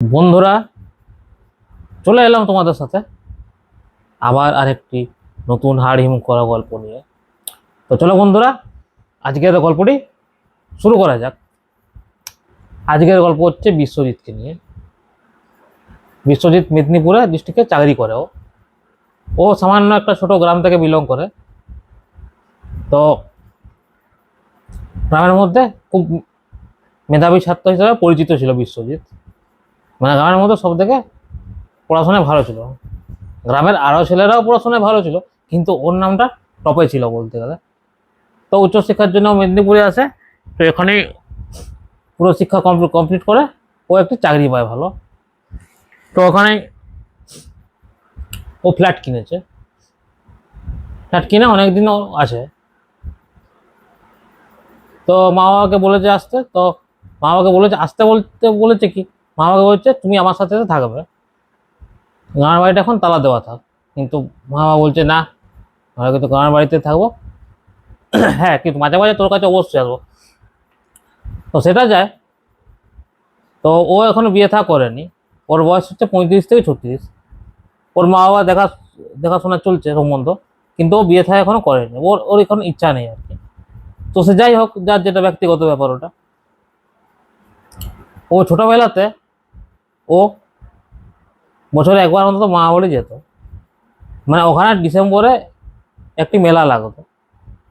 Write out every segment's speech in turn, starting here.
বন্ধুরা, চলে এলাম তোমাদের সাথে আবার আরেকটি নতুন হাড় হিম করা গল্প নিয়ে। তো চলো বন্ধুরা, আজকের গল্পটি শুরু করা যাক। আজকের গল্প হচ্ছে বিশ্বজিৎকে নিয়ে। বিশ্বজিৎ মেদিনীপুরে ডিস্ট্রিক্টে চাকরি করে। ও সামান্য একটা ছোট গ্রাম থেকে বিলং করে। তো গ্রামের মধ্যে খুব মেধাবী ছাত্র হিসেবে পরিচিত ছিল বিশ্বজিৎ। মানে গ্রামের মধ্যে সব থেকে পড়াশোনায় ভালো ছিল। গ্রামের আরও ছেলেরাও পড়াশোনায় ভালো ছিল, কিন্তু ওর নামটা টপে ছিল বলতে গেলে। তো উচ্চশিক্ষার জন্য মেদিনীপুরে আসে। তো এখানেই পুরো শিক্ষা কমপ্লিট করে ও একটি চাকরি পায় ভালো। তো ওখানে ও ফ্ল্যাট কিনেছে। ফ্ল্যাট কিনে অনেকদিনও আছে। তো মা বাবাকে বলেছে আসতে। তো মা বাবাকে বলেছে আসতে, বলতে বলেছে কি, মা বাবাকে বলছে তুমি আমার সাথে থাকবে, গ্রামের বাড়িটা এখন তালা দেওয়া থাক। কিন্তু মা বাবা বলছে না, আমরা কিন্তু গ্রামের বাড়িতে থাকবো। হ্যাঁ, কিন্তু মাঝে মাঝে তোর কাছে অবশ্যই আসবো। তো সেটা যায়। তো ও এখনো বিয়ে থা করেনি। ওর বয়স হচ্ছে 35 থেকে 36। ওর মা বাবা দেখাশোনা চলছে সম্বন্ধ, কিন্তু ও বিয়ে থা এখনো করেনি। ওর ওর এখন ইচ্ছা নেই আর কি। তো সে যাই হোক, যার যেটা ব্যক্তিগত ব্যাপার ওটা। ও ছোটবেলাতে ও বছরে একবার অন্তত মা বাড়ি যেত। মানে ওখানে ডিসেম্বরে একটি মেলা লাগতো,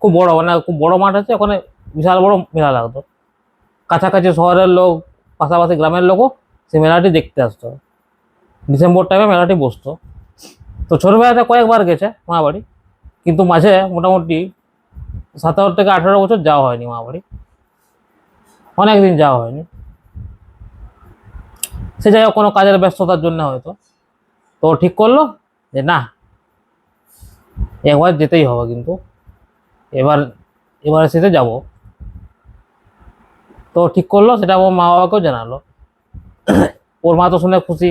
খুব বড়, মানে খুব বড় মাঠ আছে ওখানে, বিশাল বড় মেলা লাগতো। কাছাকাছি শহরের লোক, পাশাপাশি গ্রামের লোকও সেই মেলাটি দেখতে আসতো। ডিসেম্বর টাইমে মেলাটি বসতো। তো ছোটবেলাতে কয়েকবার গেছে মা বাড়ি, কিন্তু মাঝে মোটামুটি 17 থেকে 18 বছর যাওয়া হয়নি মা বাড়ি। অনেকদিন যাওয়া হয়নি। সে যাই হোক, কোনো কাজের ব্যস্ততার জন্য হয়তো। তো ঠিক করলো যে না, একবার যেতেই হবে, কিন্তু এবার এবারে সেতে যাব। তো ঠিক করলো, সেটা ওর মা বাবাকেও জানালো। ওর মা তো শুনে খুশি,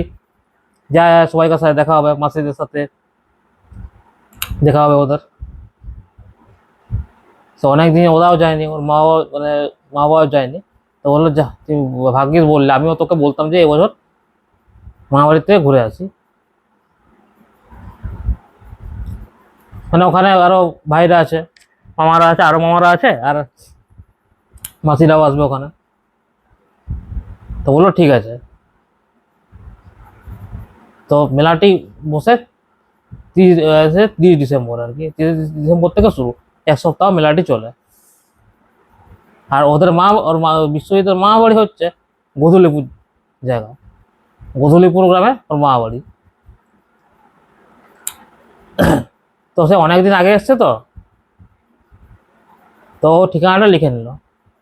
যায় সবাইকার সাথে দেখা হবে, মাসিদের সাথে দেখা হবে ওদের। তো অনেকদিন ওরাও যায়নি, ওর মা বাবা, মানে মা বাবাও যায়নি। তো বললো যা, তুমি ভাগ্যিস বললে, আমিও তোকে বলতাম যে এবছর মা বাড়ি থেকে ঘুরে আসি। মানে ওখানে আরো ভাইরা আছে, মামারা আছে, আরো মামারা আছে, আর মাসিরাও আসবে ওখানে। তো বললো ঠিক আছে। তো মেলাটি বসে 30 ডিসেম্বর আর কি, 30 ডিসেম্বর থেকে শুরু, এক সপ্তাহ মেলাটি চলে। আর ওদের মা বিশ্বজিতের মা বাড়ি হচ্ছে গধুলিপুর জায়গা, গধুলিপুর গ্রামে ওর মা বাড়ি। তো সে অনেকদিন আগে এসছে, তো তো ঠিকানাটা লিখে নিল।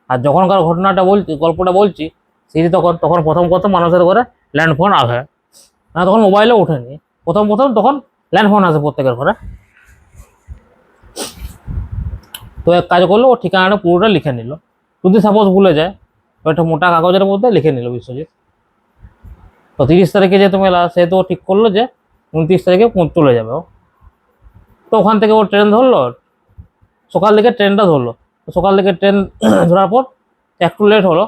আর যখনকার ঘটনাটা বলছি, গল্পটা বলছি, সেই তখন তখন প্রথম প্রথম মানুষের ঘরে ল্যান্ডফোন আসে না, তখন মোবাইলও ওঠেনি। প্রথম প্রথম তখন ল্যান্ডফোন আসে প্রত্যেকের ঘরে। তো এক কাজ করলো, ও ঠিকানাটা পুরোটা লিখে নিল। যদি সাপোজ ভুলে যায়, একটা মোটা কাগজের মধ্যে লিখে নিল বিশ্বজিৎ। তো 30 তারিখে যেহেতু মেলা, সেহেতু ও ঠিক করলো যে 29 তারিখে চলে যাবে ও। তো ওখান থেকে ও ট্রেন ধরলো, সকাল দিকে ট্রেনটা ধরলো। তো সকাল দিকে ট্রেন ধরার পর একটু লেট হলো।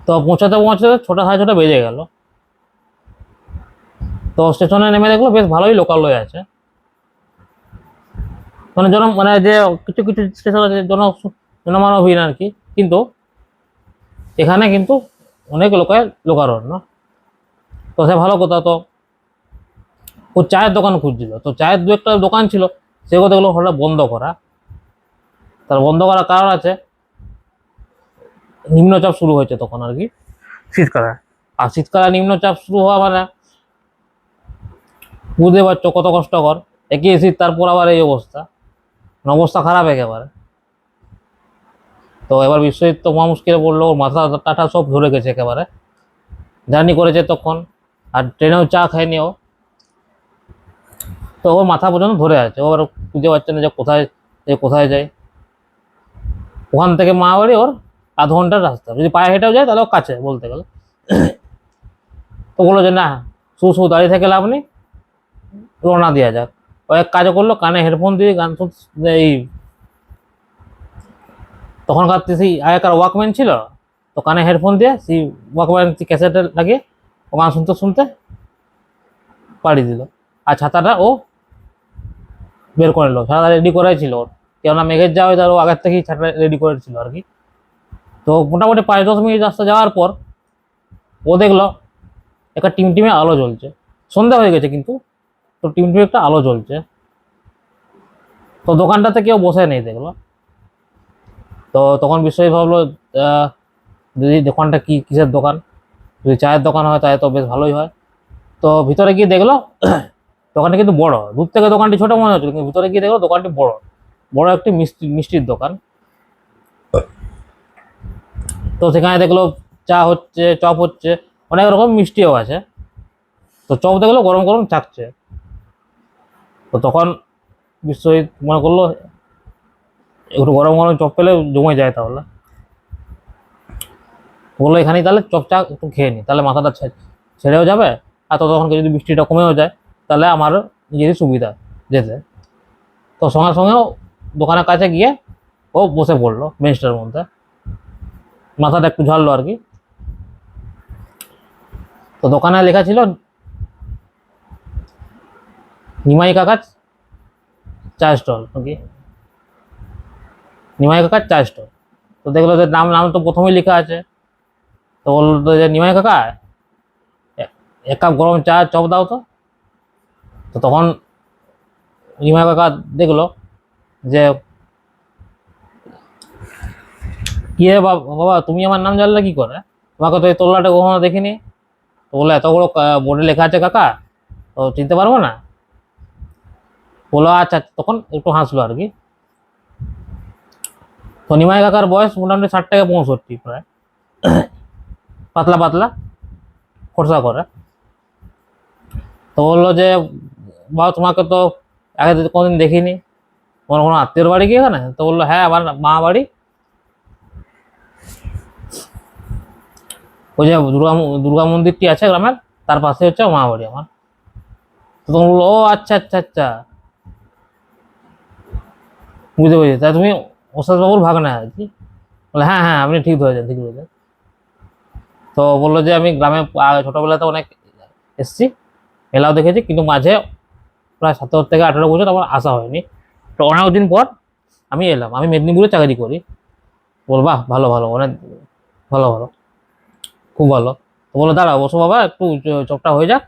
তো পৌঁছাতে পৌঁছাতে 6টা সাড়ে 6টা বেজে গেল। তো স্টেশনে নেমে দেখলো বেশ ভালোই লোকালয় আছে। মানে মানে যে কিছু কিছু স্টেশন আছে জনমানবহীন আর কি, কিন্তু এখানে কিন্তু অনেক লোকারণ্য। তো সে ভালো কথা। তো ও চায়ের দোকান খুঁজছিল। তো চায়ের দু একটা দোকান ছিল, সেগুলো দেখলো হঠাৎ বন্ধ করা। তার বন্ধ করার কারণ আছে, নিম্নচাপ শুরু হয়েছে তখন আর কি, শীতকালে। আর শীতকালে নিম্নচাপ শুরু হওয়া মানে বুঝতে পারছো কত কষ্টকর। একই শীত, তারপর আবার এই অবস্থা, অবস্থা খারাপ একেবারে। তো এবার বিশ্বজিৎ তো মহা মুশকিলে পড়লো, ওর মাথা টাটা সব ধরে গেছে একেবারে। জার্নি করেছে তখন, আর ট্রেনেও চা খায়নি ও। তো ওর মাথা পর্যন্ত ধরে আছে, ও আর খুঁজে পাচ্ছে না যে কোথায় যায়। ওখান থেকে মা বাড়ি ওর আধ ঘন্টার রাস্তা, যদি পায়ে হেঁটেও যায় তাহলেও কাছে বলতে গেলে। তো বললো যে না, শু দাঁড়িয়ে থেকে লাভ নেই, রওনা দেওয়া যাক। ও এক কাজ করলো, কানে হেডফোন দিয়ে গান এই তখনকার সেই আগেকার ওয়াকম্যান ছিল, তো কানে হেডফোন দিয়ে সেই ওয়াকম্যান ক্যাসেটে লাগিয়ে ও গান শুনতে শুনতে পাড়ি দিল। আর ছাতাটা ও বের করে নিল, ছাতা রেডি করাই ছিল ওর, কেননা মেঘের যাওয়া তার ও আগের থেকেই ছাতা রেডি করেছিল আর কি। তো মোটামুটি 5-10 মিনিট রাস্তা যাওয়ার পর ও দেখলো একটা টিমটিমে আলো জ্বলছে। সন্ধ্যা হয়ে গেছে কিন্তু, তো টিমটিমে একটা আলো জ্বলছে। তো দোকানটাতে কেউ বসে নেই দেখলো। তো তখন বিশ্বজিৎ ভাবলো যদি দোকানটা কিসের দোকান, যদি চায়ের দোকান হয় তাহলে তো বেশ ভালোই হয়। তো ভিতরে গিয়ে দেখলো দোকানটা কিন্তু বড়, দূর থেকে দোকানটি ছোট মনে হচ্ছিল, কিন্তু ভিতরে গিয়ে দেখলো দোকানটি বড়, বড় একটি মিষ্টির দোকান। তো সেখানে দেখলো চা হচ্ছে, চপ হচ্ছে, অনেক রকম মিষ্টিও আছে। তো চপ দেখলো গরম গরম চাকছে। তো তখন বিশ্বজিৎ মনে করলো একটু গরম গরম চপ পেলে জমে যায়, তাহলে বললো এখানেই তাহলে চপ চা একটু খেয়ে নি, তাহলে মাথাটা ছেড়েও যাবে, আর ততক্ষণ যদি বৃষ্টিটা কমেও যায় তাহলে আমার নিজেরই সুবিধা যেতে। তো সঙ্গে সঙ্গেও দোকানের কাছে গিয়ে ও বসে পড়লো বেঞ্চটার মধ্যে, মাথাটা একটু ঝাড়লো আর কি। তো দোকানে লেখা ছিল নিমাই কাকার চা স্টল নাকি, নিমাই কাকার চা স্টল। তো দেখলো যে নাম নাম তো প্রথমেই লেখা আছে। তো বললো যে নিমাই কাকা এক কাপ গরম চা চপ দাও তো। তো তখন নিমাই কাকা দেখলো যে কি রে বাবা, তুমি আমার নাম জানলে কি করে, তোমাকে তো এই তোল্লাটা কখনো দেখিনি। তো বললো এত বড় বোর্ডে লেখা আছে কাকা, তো চিনতে পারবো না। বললো আচ্ছা, তখন একটু হাসলো আর কি। তো নিমাই কাকার বয়স মোটামুটি 60 থেকে 65 প্রায়, পাতলা পাতলা, খরচা করে। তো বললো যে বাবা তোমাকে তো আগে কোনোদিন দেখিনি, তোমার কোনো আত্মীয়র বাড়ি কি এখানে? তো বললো হ্যাঁ, আমার মা বাড়ি ওই যে দুর্গা মন্দিরটি আছে গ্রামের, তার পাশে হচ্ছে মা বাড়ি আমার। তো তখন বললো ও আচ্ছা আচ্ছা আচ্ছা, বুঝতে পেরেছি, তাই তুমি ওস্তাদ বাবুর ভাগনা আর কি? বলে হ্যাঁ হ্যাঁ, আপনি ঠিক ধরেছেন, ঠিক ধরেছেন। তো বললো যে আমি গ্রামে ছোটবেলাতে অনেক এসছি, মেলাও দেখেছি, কিন্তু মাঝে প্রায় 17 থেকে 18 বছর আমার আসা হয়নি। তো অনেক দিন পর আমি এলাম, আমি মেদিনীপুরে চাকরি করি। বল বাহ, ভালো ভালো, অনেক ভালো ভালো, খুব ভালো। তো বলো দাঁড়াও, বসো বাবা, একটু চপটা হয়ে যাক,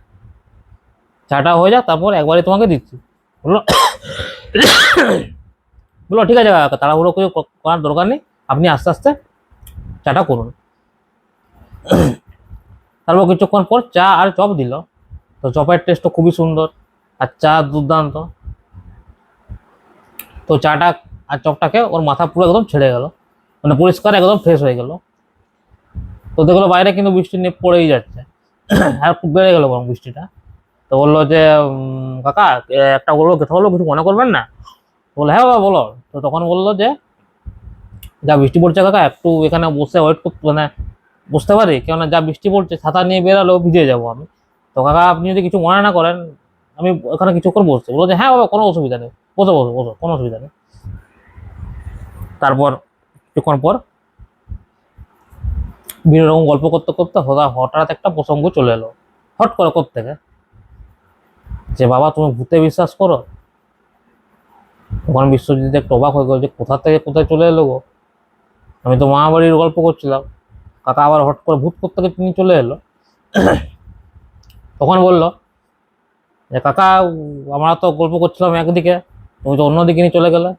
চাটা হয়ে যাক, তারপর একবারে তোমাকে দিচ্ছি। বললো বললো ঠিক আছে কাকা, তাড়াহুড়ো করে করার দরকার নেই, আপনি আস্তে আস্তে চাটা করুন। তারপর কিছুক্ষণ পর চা আর চপ দিল। তো চপের টেস্টও খুবই সুন্দর, আর চা দুর্দান্ত। তো চাটা আর চপটাকে ওর মাথা পুরো একদম ছেড়ে গেল, মানে পরিষ্কার একদম ফ্রেশ হয়ে গেল। তো দেখলো বাইরে কিন্তু বৃষ্টি পড়েই যাচ্ছে, আর খুব বেড়ে গেল বরং বৃষ্টিটা। তো বললো যে কাকা একটা বললো, কথা বললো, কিছু মনে করবেন না? বললো হ্যাঁ বাবা বলো। তো তখন বললো যে যা বৃষ্টি পড়ছে কাকা, একটু এখানে বসে ওয়েট করতে, মানে বুঝতে পারি, কেননা যা বৃষ্টি পড়ছে ছাতা নিয়ে বেরালেও ভিজে যাবো আমি। তো কাকা আপনি যদি কিছু মনে না করেন, আমি ওখানে কিছুক্ষণ বসছি। বললো যে হ্যাঁ বাবা, কোনো অসুবিধা নেই, বসো বসো বসো, কোনো অসুবিধা নেই। তারপর কিছুক্ষণ পর বিভিন্ন রকম গল্প করতে করতে হঠাৎ একটা প্রসঙ্গ চলে এলো, হট করে কোত্থেকে, যে বাবা তুমি ভূতে বিশ্বাস করো? তখন বিশ্বজিৎ একটু অবাক হয়ে গেল যে কোথা থেকে কোথায় চলে এলো গো, আমি তো মা বাড়ির গল্প করছিলাম, কাকা আবার হট করে ভূত কোত্থেকে তিনি চলে এলো। তখন বলল যে কাকা আমরা তো গল্প করছিলাম একদিকে, তুমি তো অন্যদিকে নিয়ে চলে গেলে।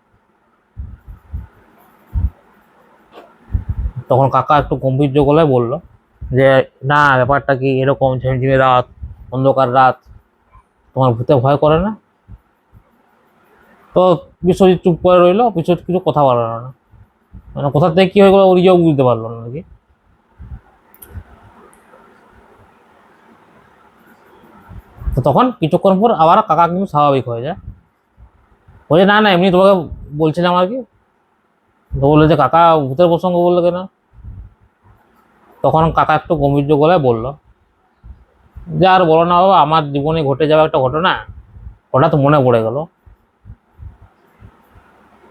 তখন কাকা একটু গম্ভীর্য গলায় বলল যে না, ব্যাপারটা কি এরকম, ঝিমঝিমে রাত, অন্ধকার রাত, তোমার ভূতে ভয় করে না? তো বিশ্বজিৎ চুপ করে রইলো, বিশ্বজিৎ কিছু কথা বললো না, মানে কোথা থেকে কি হয়ে গেলো ও নিজেও বুঝতে পারলো না নাকি। তো তখন কিছুক্ষণ পর আবার কাকা কিন্তু স্বাভাবিক হয়ে যায়, বলছে না না এমনি তোমাকে বলছিলাম আর কি। তো বললো যে কাকা ভূতের প্রসঙ্গ বললো কেন? তখন কাকা একটু গম্ভীর্য গলায় বললো যে আর বলো না বাবা, আমার জীবনে ঘটে যাওয়া একটা ঘটনা হঠাৎ মনে পড়ে গেল।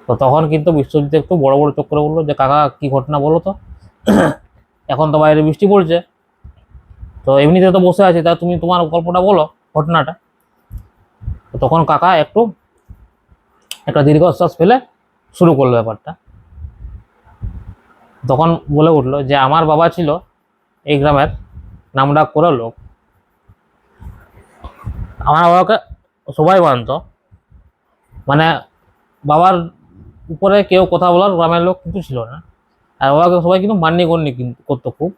তো তখন কিন্তু বিশ্বজিৎ একটু বড় বড় চোখ করে বললো যে কাকা কি ঘটনা বলো তো। এখন তো বাইরে বৃষ্টি পড়ছে, তো এমনিতে তো বসে আছি, তা তুমি তোমার গল্পটা বলো, ঘটনাটা। তো তখন কাকা একটু একটা দীর্ঘশ্বাস ফেলে শুরু করলো ব্যাপারটা। তখন বলে উঠলো যে আমার বাবা ছিল এই গ্রামের নামডাক করে লোক। আমার বাবাকে সবাই মানত, মানে বাবার উপরে কেউ কথা বলার গ্রামের লোক কিন্তু ছিল না। আর বাবাকে সবাই কিন্তু মান্য গণ্য কিন্তু করতো খুব,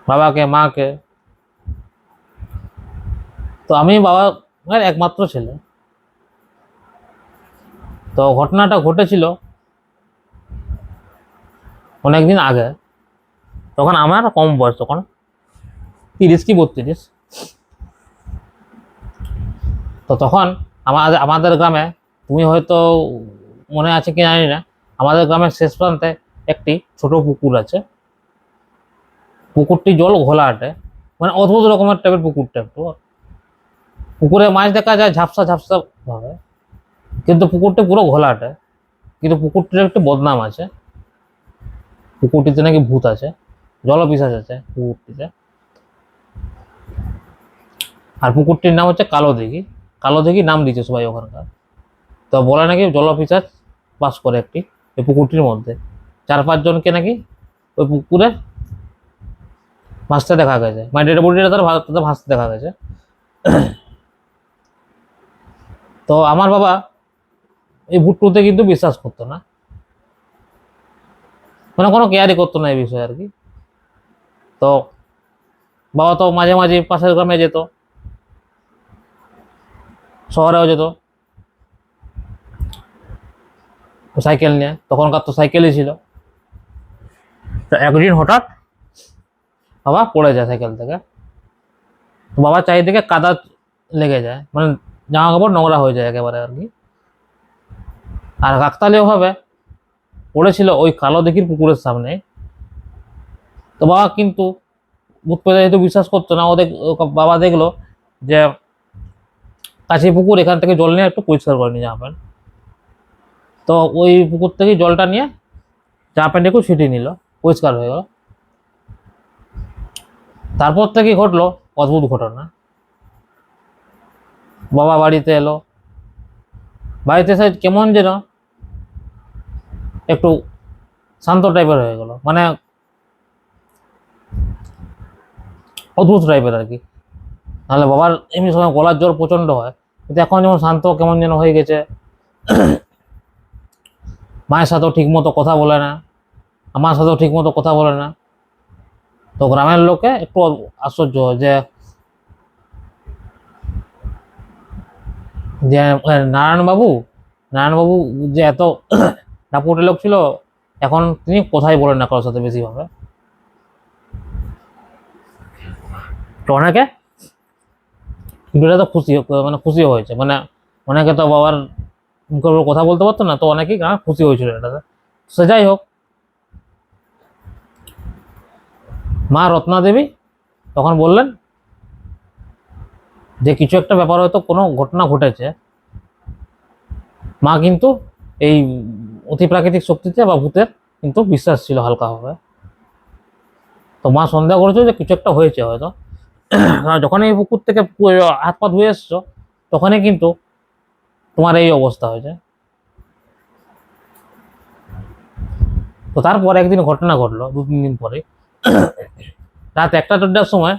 বাবাকে মাকে। তো আমি বাবার একমাত্র ছেলে। তো ঘটনাটা ঘটেছিল অনেকদিন আগে, তখন আমার কম বয়স, তখন 30 কি 32। তো তখন আমাদের গ্রামে, তুমি হয়তো মনে আছে কি জানি না, আমাদের গ্রামের শেষ প্রান্তে একটি ছোট পুকুর আছে। পুকুরটি জল ঘোলাটে, মানে অদ্ভুত রকমের টাইপের পুকুরটা একটু। পুকুরে মাছ দেখা যায় ঝাপসা ঝাপসা ভাবে, কিন্তু পুকুরটি পুরো ঘোলাটে। কিন্তু পুকুরটির একটি বদনাম আছে, পুকুরটিতে নাকি ভূত আছে, জলপিশাচ আছে পুকুরটিতে। আর পুকুরটির নাম হচ্ছে কালো দিঘি। কালো দিঘি নাম দিয়েছে সবাই ওখানকার। তো বলে নাকি জলপিশাচ বাস করে একটি এই পুকুরটির মধ্যে। 4-5 জনকে নাকি ওই পুকুরে ভাসতে দেখা গেছে, মানে ডেড বডিটা তাদের ভাসতে দেখা গেছে। তো আমার বাবা এই ভুট্টুতে কিন্তু বিশ্বাস করতো না, মানে কোনো কেয়ারই করতো না এই বিষয়ে আর কি। তো বাবা তো মাঝে মাঝে পাশের গ্রামে যেত, শহরেও যেত সাইকেল নিয়ে, তখনকার তো সাইকেলই ছিল। তো একদিন হঠাৎ বাবা পড়ে যায় সাইকেল থেকে। তো বাবার চারিদিকে কাদা লেগে যায়, মানে জামা কাপড় নোংরা হয়ে যায় একেবারে আর কি। আর কাকতালীয় ভাবে পড়েছিল ওই কালো দিঘির পুকুরের সামনে। তো বাবা কিন্তু ভূত পেতে যেহেতু বিশ্বাস করতো না, বাবা দেখলো যে কাছে পুকুর, এখান থেকে জল নিয়ে একটু পরিষ্কার করে নিয়ে জামা প্যান্ট। তো ওই পুকুর থেকে জলটা নিয়ে জামা প্যান্ট একটু ছিটিয়ে নিল, পরিষ্কার হয়ে গেল। তারপর থেকে ঘটলো অদ্ভুত ঘটনা। বাবা বাড়িতে এলো, বাড়িতে এসে কেমন যেন একটু শান্ত টাইপের হয়ে গেল, মানে অদ্ভুত টাইপের আর কি। নাহলে বাবার এমনি সময় গলার জ্বর প্রচন্ড হয়, কিন্তু এখন যেমন শান্ত কেমন যেন হয়ে গেছে। মায়ের সাথেও ঠিক মতো কথা বলে না, আমার সাথেও ঠিক মতো কথা বলে না। তো গ্রামের লোকে একটু আশ্চর্য হয় যে যে নারায়ণবাবু নারায়ণবাবু যে এত ডাপুটে লোক ছিল, এখন তিনি কোথায় বলেন না কারোর সাথে বেশিভাবে। তো অনেকে এটা তো মানে খুশি হয়েছে, মানে অনেকে তো বাবার মুখের উপর কথা বলতে পারতো না, তো অনেকেই খুশি হয়েছিল এটাতে। সে যাই হোক, মা রত্না দেবী তখন বললেন যে কিছু একটা ব্যাপার, হয়তো কোনো ঘটনা ঘটেছে। মা কিন্তু এই অতি প্রাকৃতিক শক্তিতে বা ভূতের কিন্তু বিশ্বাস ছিল হালকাভাবে। তো মা সন্দেহ করেছিল যে কিছু একটা হয়েছে হয়তো। যখন এই পুকুর থেকে হাত পা ধুয়ে এসছো, তখনই কিন্তু তোমার এই অবস্থা হয়েছে। তো তারপর একদিন ঘটনা ঘটলো 2-3 দিন পরে। রাত 1টা-1:30টার সময়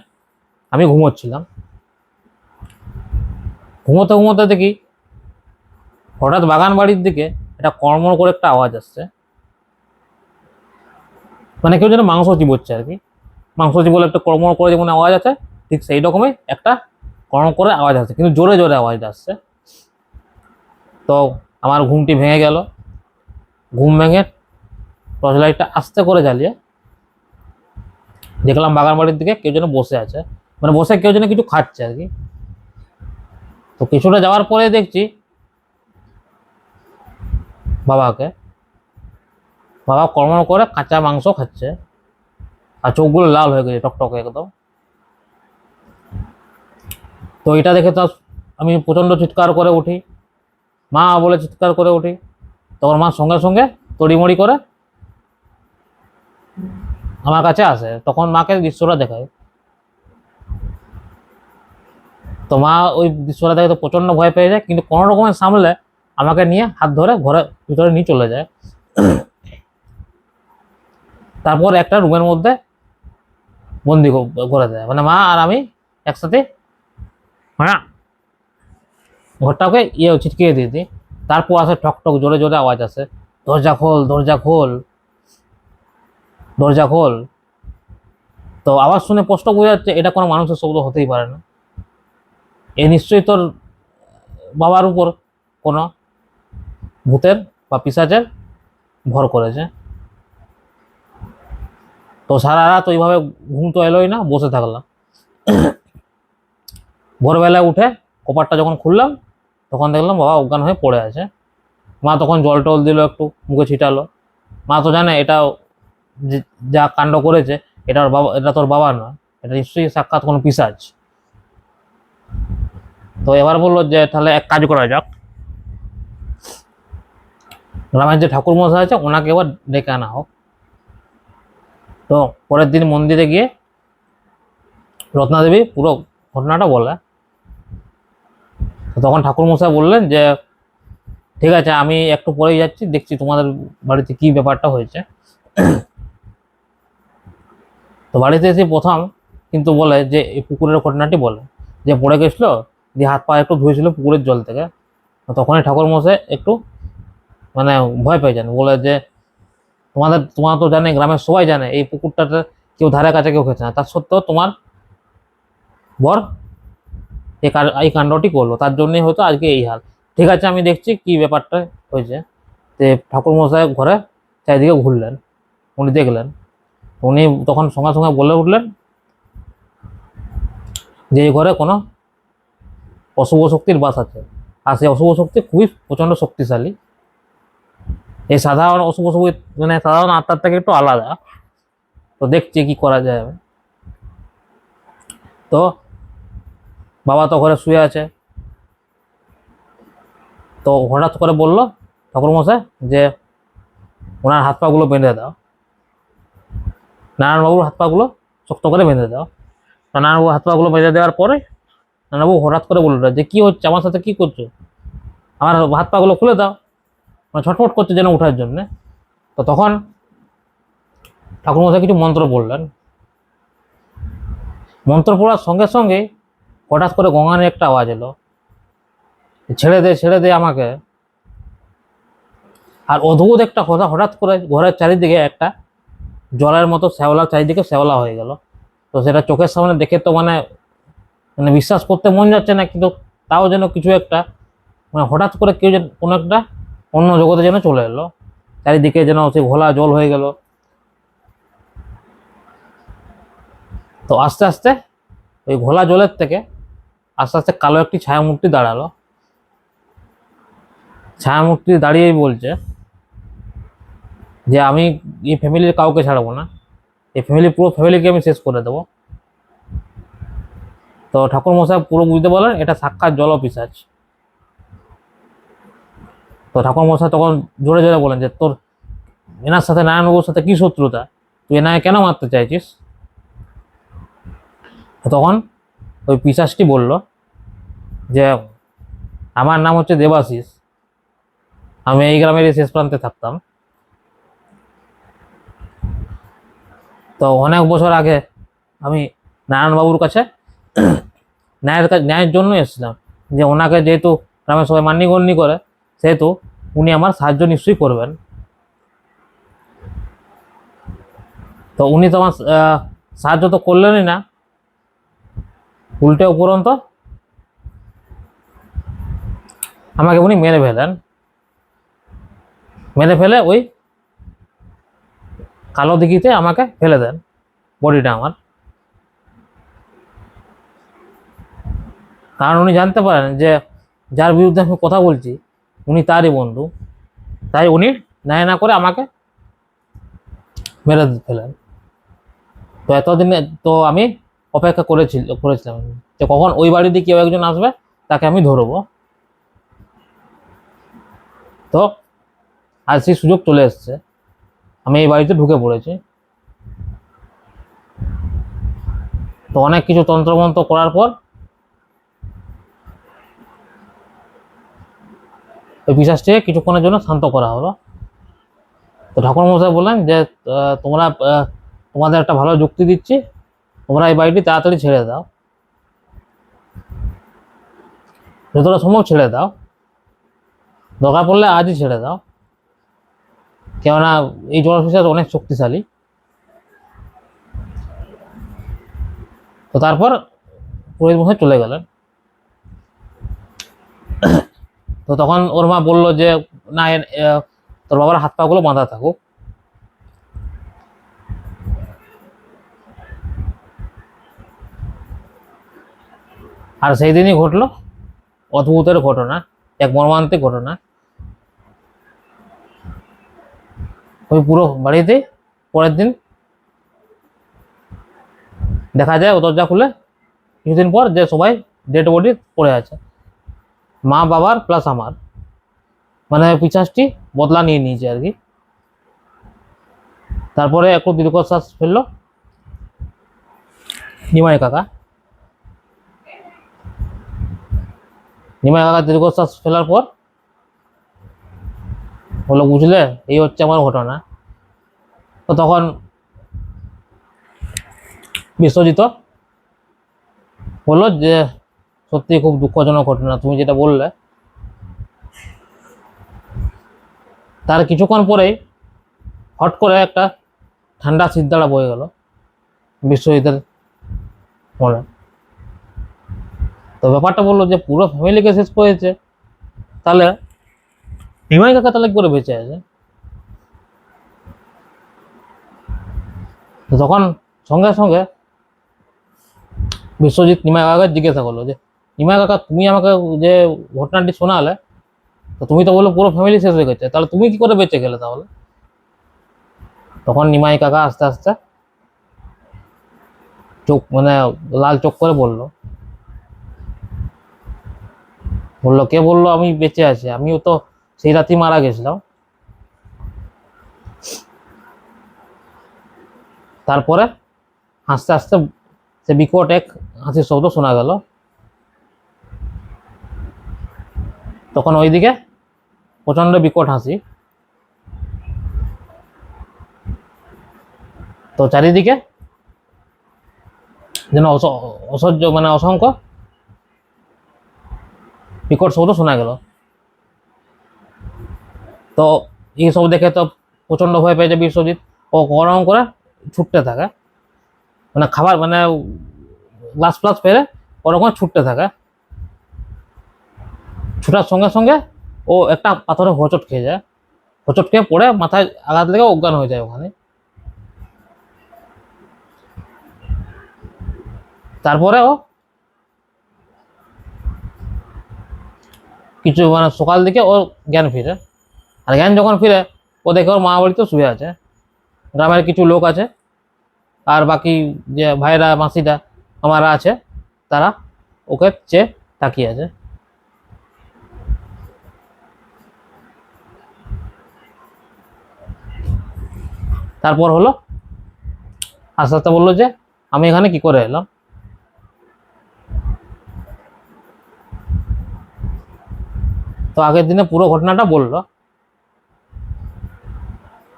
আমি ঘুমোচ্ছিলাম। ঘুমোতে ঘুমোতে দেখি হঠাৎ বাগান বাড়ির দিকে একটা কড়মড় করে একটা আওয়াজ আসছে, মানে কেউ যেন মাংস চিবোচ্ছে আর কি। মাংস চিবোলে একটা কড়মড় করে যেমন আওয়াজ আছে, ঠিক সেই রকমই একটা কড়মড় করে আওয়াজ আসছে, কিন্তু জোরে জোরে আওয়াজটা আসছে। তো আমার ঘুমটি ভেঙে গেল। ঘুম ভেঙে টর্চ লাইটটা আস্তে করে জ্বালিয়ে দেখলাম বাগান বাড়ির দিকে কেউ যেন বসে আছে, মানে বসে কেউ যেন কিছু খাচ্ছে আর কি। তো কিছুটা যাওয়ার পরে দেখছি বাবাকে, বাবা কড়মড় করে কাঁচা মাংস খাচ্ছে, আর চোখগুলো লাল হয়ে গেছে টকটকে একদম। তো এটা দেখে তো আমি প্রচণ্ড চিৎকার করে উঠি, মা বলে চিৎকার করে উঠি। তখন মা সঙ্গে সঙ্গে তড়িমড়ি করে আমার কাছে আসে, তখন মাকে দৃশ্যটা দেখায়। তো মা ওই দৃশ্যটা দেখে তো প্রচন্ড ভয় পেয়ে যায়, কিন্তু কোনো রকমের সামলে আমাকে নিয়ে হাত ধরে ঘরের ভিতরে নিয়ে চলে যায়। তারপর একটা রুমের মধ্যে বন্দি করে দেয়, মানে মা আর আমি একসাথে, মানে ঘরটাকে ছিটকিয়ে দিয়ে দিই। তারপর আসে ঠক ঠক জোরে জোরে আওয়াজ আসে, দরজা খোল, দরজা খোল, দরজা খোল। তো আওয়াজ শুনে স্পষ্ট বোঝা যাচ্ছে এটা কোনো মানুষের শব্দ হতেই পারে না, এ নিশ্চয়ই তোর বাবার উপর কোনো ভূতের বা পিশাচের ভর করেছে। তো সারা রাত ওইভাবে ঘুম তো এলোই না, বসে থাকলাম। ভোরবেলায় উঠে কপারটা যখন খুললাম, তখন দেখলাম বাবা অজ্ঞান হয়ে পড়ে আছে। মা তখন জল টল দিল, একটু মুখে ছিটালো। মা তো জানে এটা যা কাণ্ড করেছে, এটা ওর বাবা, এটা তোর বাবা নয়, এটা নিশ্চয়ই সাক্ষাৎ কোনো পিশাচ। তো এবার বললো যে তাহলে এক কাজ করা যাক, গ্রামের যে ঠাকুর মশাই আছে ওনাকে এবার ডেকে আনা হোক। তো পরের দিন মন্দিরে গিয়ে রত্নাদেবী পুরো ঘটনাটা বলে। তখন ঠাকুর মশাই বললেন যে ঠিক আছে, আমি একটু পরেই যাচ্ছি, দেখছি তোমাদের বাড়িতে কি ব্যাপারটা হয়েছে। তো বাড়িতে এসে প্রথম কিন্তু বলে যে এই পুকুরের ঘটনাটি বলে, যে পড়ে গেছিলো, দিয়ে হাত পা একটু ধুয়েছিল পুকুরের জল থেকে। তখনই ঠাকুর মশাই একটু মানে ভয় পেয়ে যান, বলে যে তোমার তো জানে, গ্রামের সবাই জানে এই পুকুরটাতে কেউ ধারে কাছে কেউ খেতে না, তার সত্ত্বেও তোমার বর এই কাণ্ডটি করলো, তার জন্যই হয়তো আজকে এই হাল। ঠিক আছে, আমি দেখছি কি ব্যাপারটা হয়েছে। যে ঠাকুর মশাই ঘরে চারিদিকে ঘুরলেন, উনি দেখলেন। উনি তখন সঙ্গে সঙ্গে বলে উঠলেন যে এই ঘরে কোনো অশুভ শক্তির বাস আছে, আর সেই অশুভ শক্তি খুবই প্রচন্ড শক্তিশালী। এই সাধারণ অশুভ শক্তি মানে সাধারণ আত্মার থেকে একটু আলাদা। তো দেখছি কি করা যায়। তো বাবা তো ঘরে শুয়ে আছে। তো হঠাৎ করে বলল ঠাকুরমশাই যে ওনার হাত পাগুলো বেঁধে দাও, নারায়ণবাবুর হাত পাগুলো শক্ত করে বেঁধে দাও। নারায়ণবাবু হাত পাগুলো বেঁধে দেওয়ার পরে নারায়ণবাবু হঠাৎ করে বলল যে কি হচ্ছে, আমার সাথে কি করছো, আমার হাত পাগুলো খুলে দাও। মানে ছটফট করছে যেন ওঠার জন্য। তো তখন ঠাকুরমশাই কিছু মন্ত্র বললেন। মন্ত্র পড়ার সঙ্গে সঙ্গে হঠাৎ করে গঙ্গানের একটা আওয়াজ এলো, ছেড়ে দে ছেড়ে দে আমাকে। আর অদ্ভুত একটা কথা, হঠাৎ করে ঘরের চারিদিকে একটা জলের মতো শ্যাওলা, চারিদিকে শ্যাওলা হয়ে গেল। তো সেটা চোখের সামনে দেখে তো মানে মানে বিশ্বাস করতে মন যাচ্ছে না, কিন্তু তাও যেন কিছু একটা মানে হঠাৎ করে কেউ যেন কোনো একটা অন্য জগতে যেন চলে এলো, চারিদিকে যেন সে ঘোলা জল হয়ে গেল। তো আস্তে আস্তে ওই ঘোলা জলের থেকে আস্তে আস্তে কালো একটি ছায়ামূর্তি দাঁড়ালো। ছায়ামূর্তি দাঁড়িয়েই বলছে যে আমি এই ফ্যামিলির কাউকে ছাড়বো না, এই পুরো ফ্যামিলিকে আমি শেষ করে দেবো। তো ঠাকুর মশাই পুরো বুঝতে বলেন এটা সাক্ষাৎ জলপিশাচ। তো ঠাকুর মশাই তখন জোরে জোরে বলেন যে তোর এনার সাথে, নারায়ণবাবুর সাথে কি শত্রুতা, তুই এনাকে কেন মারতে চাইছিস। তখন ওই পিশাচটি বলল যে আমার নাম হচ্ছে দেবাশিস, আমি এই গ্রামের শেষ প্রান্তে থাকতাম। তো অনেক বছর আগে আমি নারায়ণবাবুর কাছে ন্যায়ের জন্য এসেছিলাম, যে ওনাকে যেহেতু গ্রামের সবাই মান্যগণ্য করে, সেহেতু উনি আমার সাহায্য নিশ্চয়ই করবেন। তো উনি তো আমার সাহায্য তো করলেনই না, উল্টে উপরন্ত আমাকে উনি মেরে ফেলেন। মেরে ফেলে ওই কালো দিঘিতে আমাকে ফেলে দেন, বডিটা আমার। কারণ উনি জানতে পারেন যে যার বিরুদ্ধে আমি কথা বলছি উনি তারই বন্ধু, তাই উনি ন্যায় না করে আমাকে মেরে ফেলেন। তো এতদিনে তো আমি অপেক্ষা করেছিলাম যে কখন ওই বাড়িতে কেউ একজন আসবে, তাকে আমি ধরবো। তো আজ সেই সুযোগ চলে এসছে, আমি এই বাড়িতে ঢুকে পড়েছি। তো অনেক কিছু তন্ত্রমন্ত্র করার পর ওই পিশাচটিকে কিছুক্ষণের জন্য শান্ত করা হলো। তো ঠাকুরমশাই বললেন যে তোমরা তোমাদের একটা ভালো যুক্তি দিচ্ছি, তোমরা এই বাড়িটি তাড়াতাড়ি ছেড়ে দাও, যতটা সম্ভব ছেড়ে দাও, দরকার পড়লে আজই ছেড়ে দাও, কেননা এই জলপিশাচ অনেক শক্তিশালী। তো তারপর পুরোহিত মশাই চলে গেলেন। তো তখন ওর মা বললো যে না, তোর বাবার হাত পা গুলো বাঁধা থাকুক। আর সেই দিনই ঘটলো অদ্ভুতের ঘটনা, এক মর্মান্তিক ঘটনা। ওই পুরো বাড়িতে পরের দিন দেখা যায় ও দরজা খুলে কিছুদিন পর যে সবাই ডেড বডি পড়ে আছে, মা বাবার প্লাস আমার, মানে পিশাচটি বদলা নিয়ে নিয়েছে আর কি। তারপরে একটু দীর্ঘশ্বাস ফেললো নিমাই কাকা। নিমাই কাকা দীর্ঘশ্বাস ফেলার পর বললো, বুঝলে এই হচ্ছে আমার ঘটনা। তো তখন বিশ্বজিৎ বললো যে সত্যি খুব দুঃখজনক ঘটনা তুমি যেটা বললে। তার কিছুক্ষণ পরেই হট করে একটা ঠান্ডা সিদ্ধারা বয়ে গেল বিশ্বজিতের মনে। তো ব্যাপারটা বললো যে পুরো ফ্যামিলিকে শেষ করেছে, তাহলে নিমাই কাকা তাহলে কি করে বেঁচে আছে? তখন সঙ্গে সঙ্গে বিশ্বজিৎ নিমাই কাকাকে জিজ্ঞাসা করলো যে নিমাই কাকা, তুমি আমাকে যে ঘটনাটি শোনালে, তো তুমি তো বললো পুরো ফ্যামিলি শেষ হয়ে গেছে, তাহলে তুমি কি করে বেঁচে গেলে তাহলে? তখন নিমাই কাকা আস্তে আস্তে চোখ মানে লাল চোখ করে বললো, কে বললো আমি বেঁচে আছি? আমিও তো সেই রাতেই মারা গেছিলাম। তারপরে আস্তে আস্তে সে বিকট এক হাসির শব্দ শোনা গেল। তখন ওইদিকে প্রচন্ড বিকট হাসি। তো চারিদিকে যেন অসহ্য মানে অসংখ্য বিকট শব্দ শোনা গেল। তো এইসব দেখে তো প্রচন্ড ভয় পেয়েছে বিশ্বজিৎ। ও গরম করে ছুটতে থাকে, মানে খাবার মানে গ্লাস ফ্লাস ফেলে ওরকম ছুটতে থাকে। ছুটার সঙ্গে সঙ্গে ও একটা পাথরে হোঁচট খেয়ে যায়, হোঁচট খেয়ে পড়ে মাথায় আঘাত লেগে অজ্ঞান হয়ে যায় ওখানে। তারপরে ও কিছু মানে সকাল দিকে ওর জ্ঞান ফিরে। আর জ্ঞান যখন ফিরে ও দেখে ওর মা বাড়িতে শুয়ে আছে, গ্রামের কিছু লোক আছে আর বাকি যে ভাইরা মাসিরা আমারা আছে, তারা ওকে চেয়ে তাকিয়ে আছে। তারপর হলো আস্তে আস্তে বললো যে আমি এখানে কি করে এলাম। তো আগের দিনে পুরো ঘটনাটা বললো।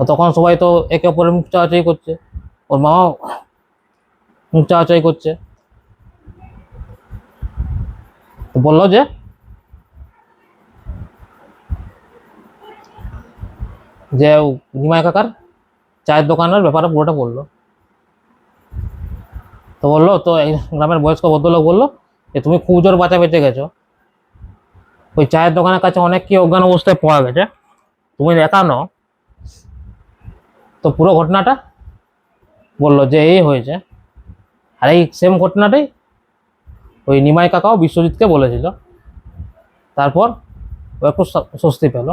তখন সবাই তো একে অপরের মুখ চাওয়াচাই করছে, ওর মাও মুখ চাওয়াচাই করছে। তো বললো যে নিমাই কাকার চায়ের দোকানের ব্যাপারে পুরোটা বললো। তো বললো, তো এই গ্রামের বয়স্ক ভদ্রলোক বললো যে তুমি খুব জোর বাঁচা বেঁচে গেছো, ওই চায়ের দোকানের কাছে অনেক কি অজ্ঞান অবস্থায় পাওয়া গেছে, তুমি একা নও। তো পুরো ঘটনাটা বললো যে এই হয়েছে। আর এই সেম ঘটনাটাই ওই নিমাই কাকাও বিশ্বজিৎকে বলেছিল। তারপর ও একটু স্বস্তি পেল।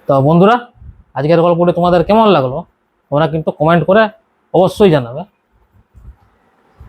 তো বন্ধুরা, আজকের গল্পটি তোমাদের কেমন লাগলো তোমরা কিন্তু কমেন্ট করে অবশ্যই জানাবে।